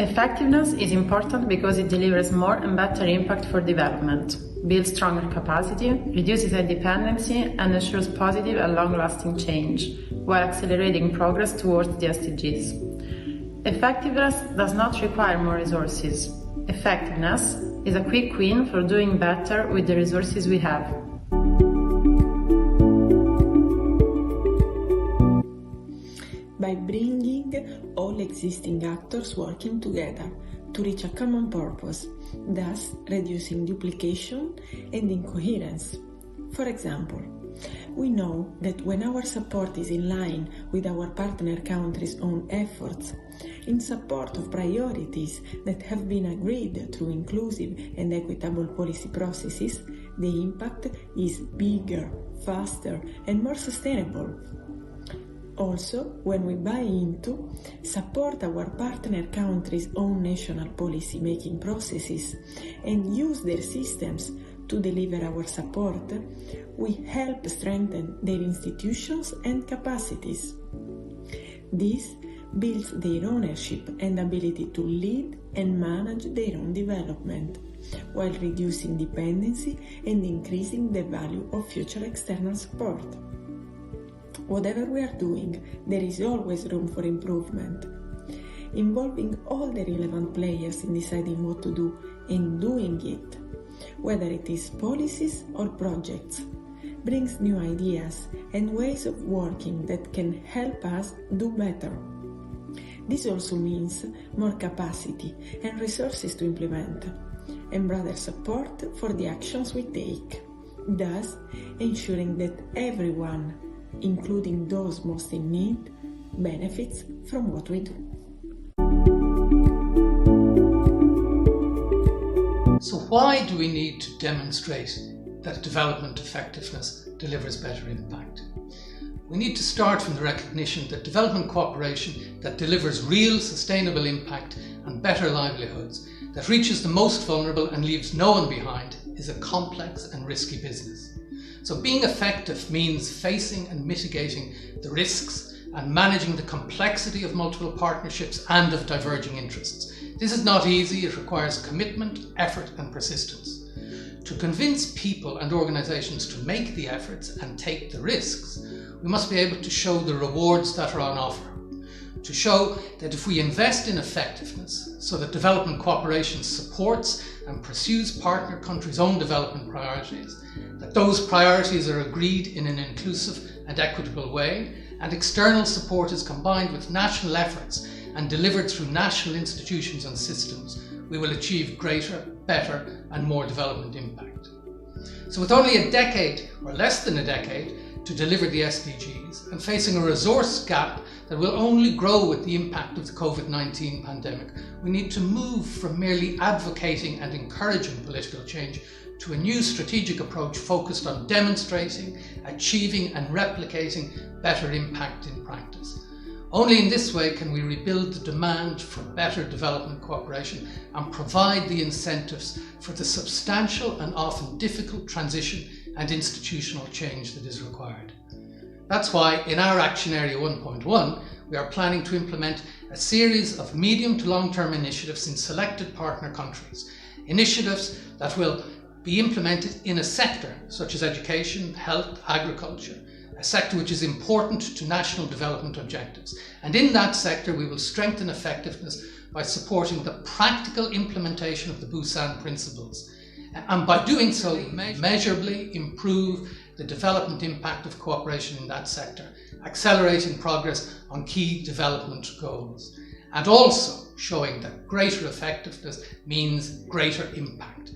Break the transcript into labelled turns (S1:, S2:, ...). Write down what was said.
S1: Effectiveness is important because it delivers more and better impact for development, builds stronger capacity, reduces our dependency, and ensures positive and long-lasting change, while accelerating progress towards the SDGs. Effectiveness does not require more resources. Effectiveness is a quick win for doing better with the resources we have.
S2: By bringing all existing actors working together to reach a common purpose, thus reducing duplication and incoherence. For example, we know that when our support is in line with our partner countries' own efforts, in support of priorities that have been agreed through inclusive and equitable policy processes, the impact is bigger, faster, and more sustainable. Also, when we buy into, support our partner countries' own national policy-making processes and use their systems to deliver our support, we help strengthen their institutions and capacities. This builds their ownership and ability to lead and manage their own development, while reducing dependency and increasing the value of future external support. Whatever we are doing, there is always room for improvement. Involving all the relevant players in deciding what to do and doing it, whether it is policies or projects, brings new ideas and ways of working that can help us do better. This also means more capacity and resources to implement, and broader support for the actions we take, thus ensuring that everyone, including those most in need, benefits from what we do.
S3: So why do we need to demonstrate that development effectiveness delivers better impact? We need to start from the recognition that development cooperation that delivers real sustainable impact and better livelihoods, that reaches the most vulnerable and leaves no one behind, is a complex and risky business. So being effective means facing and mitigating the risks and managing the complexity of multiple partnerships and of diverging interests. This is not easy. It requires commitment, effort and persistence. To convince people and organisations to make the efforts and take the risks, we must be able to show the rewards that are on offer. To show that if we invest in effectiveness so that development cooperation supports and pursues partner countries' own development priorities, that those priorities are agreed in an inclusive and equitable way, and external support is combined with national efforts and delivered through national institutions and systems, we will achieve greater, better and more development impact. So with only a decade, or less than a decade, to deliver the SDGs, and facing a resource gap that will only grow with the impact of the COVID-19 pandemic, we need to move from merely advocating and encouraging political change to a new strategic approach focused on demonstrating, achieving and replicating better impact in practice. Only in this way can we rebuild the demand for better development cooperation and provide the incentives for the substantial and often difficult transition and institutional change that is required. That's why in our Action Area 1.1 we are planning to implement a series of medium to long-term initiatives in selected partner countries. Initiatives that will be implemented in a sector such as education, health, agriculture, a sector which is important to national development objectives. And in that sector we will strengthen effectiveness by supporting the practical implementation of the Busan principles. And by doing so, measurably improve the development impact of cooperation in that sector, accelerating progress on key development goals, and also showing that greater effectiveness means greater impact.